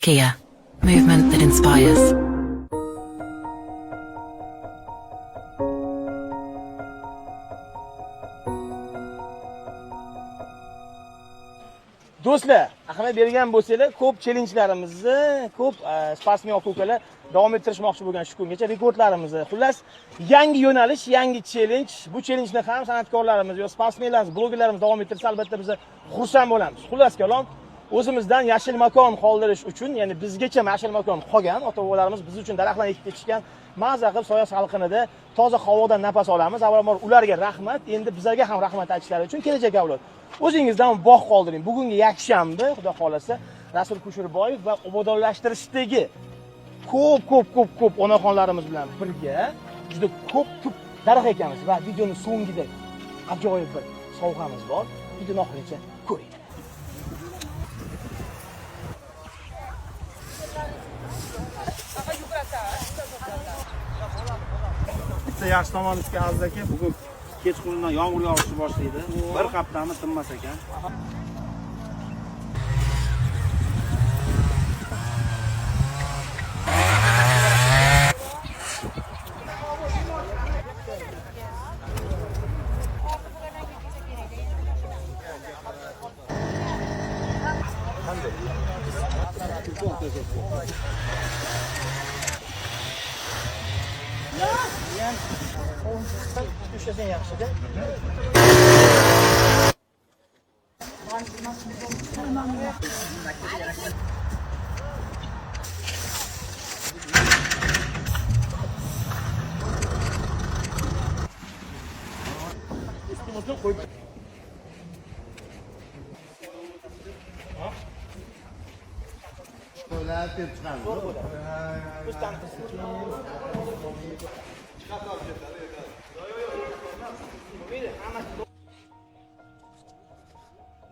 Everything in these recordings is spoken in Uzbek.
Kia. Movement that inspires. Do'stlar, ahamiyat bergan bo'lsanglar, ko'p challengelarimizni, ko'p sportsmen aka-ukalar davom ettirishmoqchi bo'lgan shu kungacha rekordlarimizni. Xullas, yangi yo'nalish, yangi challenge. Bu challengeni ham san'atkorlarimiz yoki sportsmenlarimiz, blogerlarimiz davom ettirsa, albatta biz xursand bo'lamiz. Xullas kalom, o'zimizdan yashil makon qoldirish uchun, ya'ni bizgacha yashil makon qolgan, ota-bobolarimiz biz uchun daraxtlarni ekib ketishgan, maza qilib soya salqinida toza havodan nafas olamiz. Avvalambor ularga rahmat, endi bizlarga ham rahmat aytishlari uchun kelajak avlod. O'zingizdan bog' qoldiring. Bugungi yakshanba, xudo xolasa, Rasul Kusherboyev va obodonlashtirishdagi ko'p onaxonlarimiz bilan birga juda ko'p daraxt ekamiz va videoning so'ngida ajoyib bir sovg'amiz bor. Videoni oxirigacha ko'ring. Bitta yaxshi tomoni sizga Aziz aka, bugun kechqurundan yomg'ir yog'ishni boshlaydi. Bir haftami tinmas ekan. Düşesın yaxshi-da.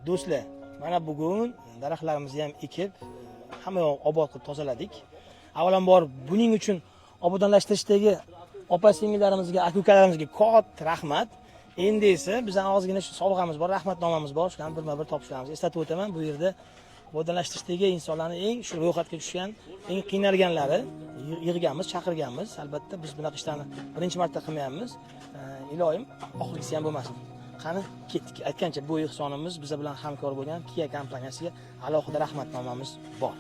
Do'stlar, mana bugun daraxtlarimizni ham ekib, hamma yoq obod qilib tozaladik. Avvalambor buning uchun obodonlashtirishdagi opa-singillarimizga, aka-ukalarimizga katta rahmat. Endi esa bizning ozgina shu sovg'amiz bor, rahmatnomamiz bor. Shuni birma-bir topshiramiz. Eslatib o'taman, bu yerda obodonlashtirishdagi insonlarning eng shu ro'yxatga tushgan, eng qiynalganlari yig'ganmiz, chaqirganmiz. Albatta biz bunaqa ishlarni birinchi marta qilmayapmiz. Iloyim, oxirgisi ham bo'lmasin. Qani ketdik. Aytgancha bu ehsonimiz biz bilan hamkor bo'lgan Kia kompaniyasiga alohida rahmatnomamiz bor.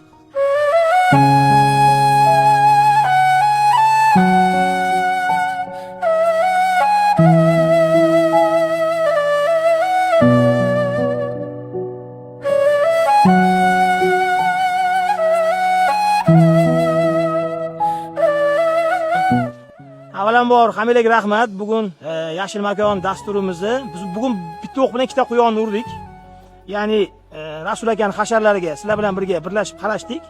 Avvalambor hammalarga rahmat. Bugun yashil makon dasturimizni biz bugun bitta o'q bilan ikkita quyonni urdik. Ya'ni Rasul akaning hasharlariga sizlar bilan birga birlashib qarashdik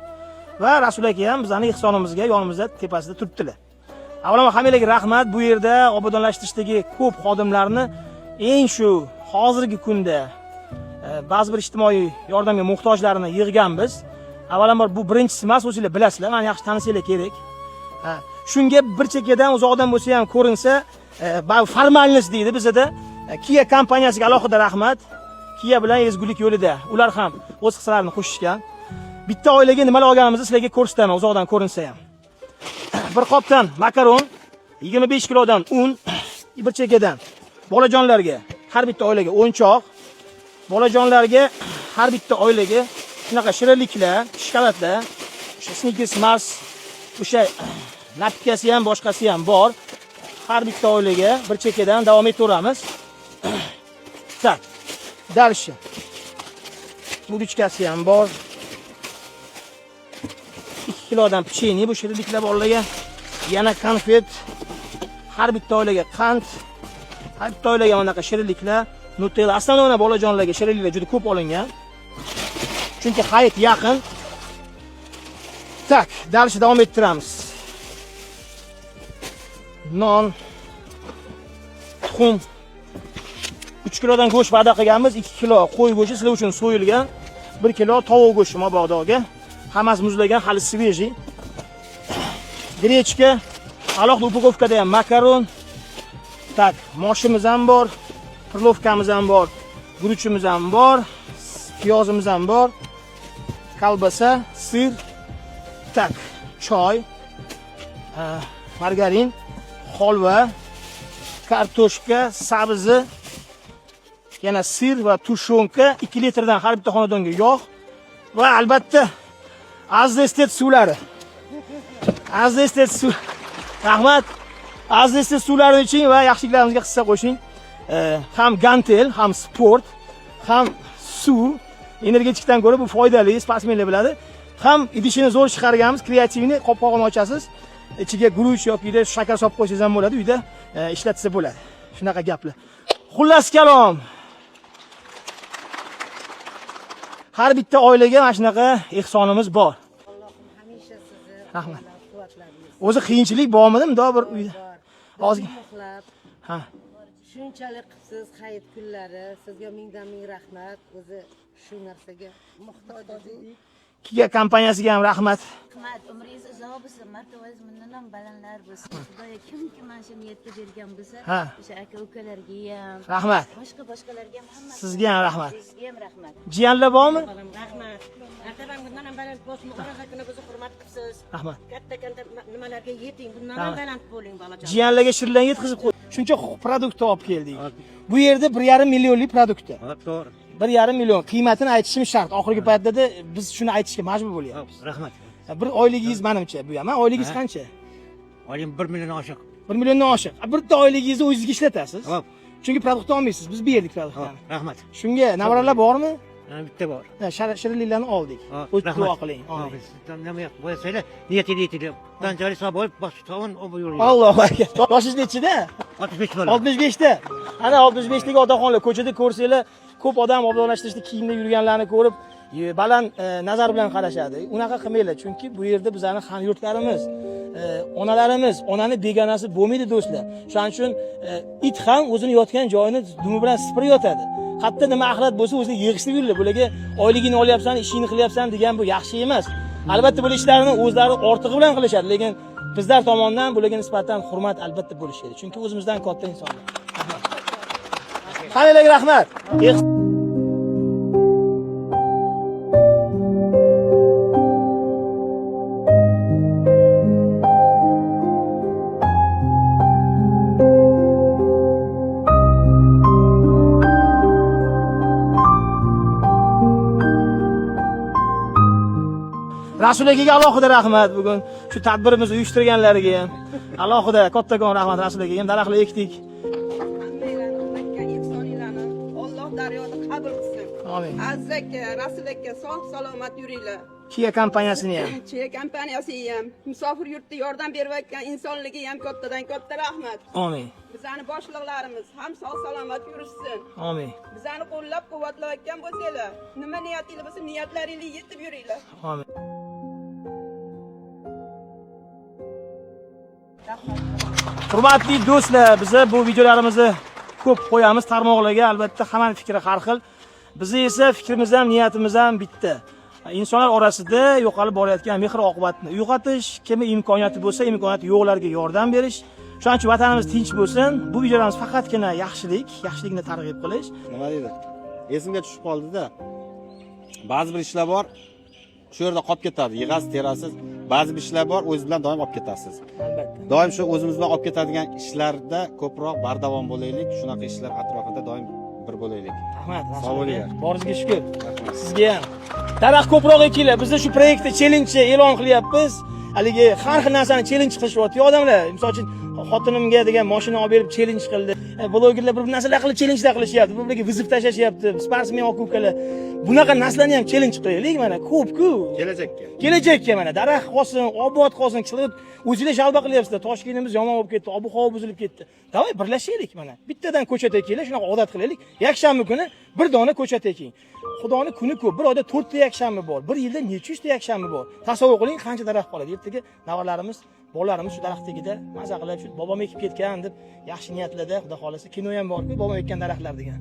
va Rasul aka ham bizning ehsonimizga yonimizda tepasida turibdilar. Avvalambor hammalarga rahmat. Bu yerda obodonlashtirishdagi ko'p xodimlarni eng shu hozirgi kunda ba'zi bir ijtimoiy yordamga muhtojlarni yig'ganmiz. Avvalambor bu birinchisi emas, o'zingizlar bilasizlar, meni yaxshi tanisinglar kerak. Shunga bir chekkadan uzoqdan bo'lsa ham ko'rinsa, formalnost deydi bizda. Kia kompaniyasiga alohida rahmat. Kia bilan ezgulik yo'lida. Ular ham o'z hissalarini qo'shishgan. Bitta oilaga nimalar olganimizni sizlarga ko'rsataman, uzoqdan ko'rinsa ham. Bir qopdan makaron, 25 kilodan un, bir chekkadan bolajonlarga, har bitta oilaga o'yinchoq, bolajonlarga har bitta oilaga shunaqa shirinliklar, shokoladlar, o'sha Snickers, Mars, o'sha napkasi ham boshqasi ham bor. Har bitta oilaga bir chekkadan davom etaveramiz. Tak. Dальше. Budichkasi ham bor. 2 kilodan pecheniy bu shirinliklar borlarga. Yana konfet. Har bitta oilaga qand. Har bitta oilaga mana bunaqa shirinliklar, Nutella. Aslida bolajonlarga shirinliklar juda ko'p olingan. Chunki hayit yaqin. Tak, dальше davom ettiramiz. Non, tuxum, 3 kilodan go'sht va'da qilganmiz, 2 kilo qo'y go'shti sizlar uchun so'yilgan, 1 kilo tovuq go'shti mabodoga, hammasi muzlagan, hali svejiy. Grechka, alohida upakovkada ham makaron. Tak, moshimiz ham bor, pirlovkamiz ham bor, guruchimiz ham bor, piyozimiz ham bor, kolbasa, sir, Tak, choy, margarin, holva, kartoshka, sabzi, yana sir va tushonka, 2 litrdan har bitta xonadonga yog' va albatta Azestet suvlari. Azestet suv. Rahmat. Azestet suvlari uchun va yaxshiliklarimizga hissa qo'shing. Ham gantel, ham sport, ham suv, energetikdan ko'ra bu foydali, sportsmenlar biladi. Ham idishini zo'r chiqarganmiz, kreativni qopqog'ini ochasiz. Ichiga guruch yoki shakar solib qo'ysangiz ham bo'ladi, uyda ishlatsa bo'ladi. Shunaqa gaplar. Xullas kalom. Har bitta oilaga mana shunaqa ehsonimiz bor. Hamisha sizni Rahmat. quvvatlaymiz. O'zi qiyinchilik bormidi? Mundoq bir uyda. Hozir. Muxlab, Ha. shunchalik qilibsiz hayit kunlari. Sizga mingdan ming rahmat. O'zi shu narsaga muhtoj edik. Kia kompaniyasiga ham rahmat. Rahmat, umringiz uzoq bo'lsin, martabangiz bundan balandlar bo'lsin. Xudoyo kimki mana shu niyatga bergan bo'lsa, Ha. o'sha aka-ukalarga ham, Rahmat. boshqalarga ham hammasiga. Sizga ham rahmat. Sizga ham rahmat. Jiyanlar bormi? Rahmat. Ertadan bundan ham baland bo'lsin. Oraga kuni bizni hurmat qilibsiz. Rahmat. Katta nimalarga yeting. Bundan ham baland bo'ling bolajon. Jiyanlarga shirlan yetkazib qo'y. Shuncha produkt olib keldik. Bu yerda 1,5 millionlik produktda. To'g'ri. 1,5 million qiymatini aytishim shart. Oxirgi paytda biz shuni aytishga majbur bo'lyapmiz. Rahmat. Bir oyligingiz menimcha bu ham. Oyligingiz qancha? Oyim 1 million oshiq. 1 milliondan oshiq. Bitta oyligingizni o'zingizga ishlatasiz. Hop. Chunki produktni olmaysiz. Biz berdik produktni. Rahmat. Shunga navaralar bormi? Bitta bor. Shirinliklarni oldik. O'tib duo qiling. Nima yo'q, bo'lsa niyatini aytib. Qanchalik sog' bo'lib, boshqon buyuring. Allohu akbar. Yoshingiz nechida? 65 bo'ladi. 65 da. Ana 65 dagi otaxonlar ko'chada ko'rsanglar, ko'p odam obdonlashtirishda kiyimda yurganlarni ko'rib, baland nazar bilan qarashadi. Unaqa qilmanglar, chunki bu yerda bizlarning hamyurtlarimiz, onalarimiz, onani begonasi bo'lmaydi do'stlar. Shuning uchun it ham o'zini yotgan joyini dumi bilan sipirib yotadi. Hatto nima axlat bo'lsa o'zini yig'ishtirib yuradi. Bularga oyligini olyapsan, ishingni qilyapsan degan bu yaxshi emas. Albatta bu ishlarni o'zlari ortig'i bilan qilishadi, lekin bizlar tomonidan bularga nisbatan hurmat albatta bo'lishadi. Chunki o'zimizdan katta insonlar. Hammalarga rahmat. Rasul akaga alohida rahmat. Bugun shu tadbirimizni uyushtirganlariga ham alohida kattakon rahmat. Rasul akaga ham daraxtlar ekdik. Alloh daryoda qabul qilsin. Amin. Aziz aka, Rasul aka sog' salomat yuringlar. Kia kompaniyasini ham. Chia kompaniyasi ham, musofir yurtda yordam berayotgan insonligi ham kattadan katta rahmat. Amin. Bizani boshliqlarimiz ham sog' salomat yurishsin. Amin. Bizani qo'llab-quvvatlayotgan bo'lsanglar, nima niyatingiz bo'lsa, niyatlaringizga yetib yuringlar. Amin. Hurmatli do'stlar, biz bu videolarimizni ko'p qo'yamiz tarmoqlarga, albatta hammaning fikri har xil. Bizi esa fikrimiz ham, niyatimiz ham bitta. Insonlar orasida yo'qolib borayotgan mehr-oqibatni uyg'otish, kimga imkoniyati bo'lsa, imkoniyati yo'qlarga yordam berish. Shuning uchun vatanimiz tinch bo'lsin. Bu videolarimiz faqatgina yaxshilikni targ'ib qilish. Nima deydi? Esimga tushib qoldi-da. Ba'zi bir ishlar bor, shu yerda qolib ketadi. Yig'asiz, terasiz. Ba'zi bir ishlar bor, o'zingiz bilan doim olib ketasiz. Albatta. Doim shu o'zimiz bilan olib ketadigan ishlarda ko'proq bardavom bo'laylik. Shunaqa ishlar atrofida doim bir bo'laylik. Rahmat. Sog' bo'linglar. Boringizga shukr. Sizga ham. Daraxt ko'proq ekinglar. Biz shu proyektda challenge e'lon qilyapmiz. Haligi har xil narsani challenge qilishyapti odamlar. Misol uchun xotinimga degan mashina olib berib challenge qildi. Blogerlar bir narsalar qilib challengelar qilishyapti. Birga vizib tashlashyapti. Sportsmen aka-ukalar. Bunaqa narsalarni ham challenge qilaylik mana. Ko'p-ku. Kelajakka mana daraxt qolsin, obod qolsin, qilib o'zingizlar shalba qilyapsizlar. Toshkentimiz yomon bo'lib ketdi, ob-havo buzilib ketdi. Davay birlashaylik mana. Bittadan ko'chat ekinglar, shunaqa odat qilaylik. Yakshanba kuni bir dona ko'chat eking. Xudoning kuni ko'p. Bir oyda 4 ta yakshanba bor. Bir yilda necha yuzta yakshanba bor. Tasavvur qiling, qancha daraxt qoladi. Ertaga navaralarimiz, bolalarimiz shu daraxt tagida maza qilib, shu bobom ekib ketgan deb yaxshi niyatlarda, xudo xolasa kino ham bor-ku, bobom ekkan daraxtlar degan.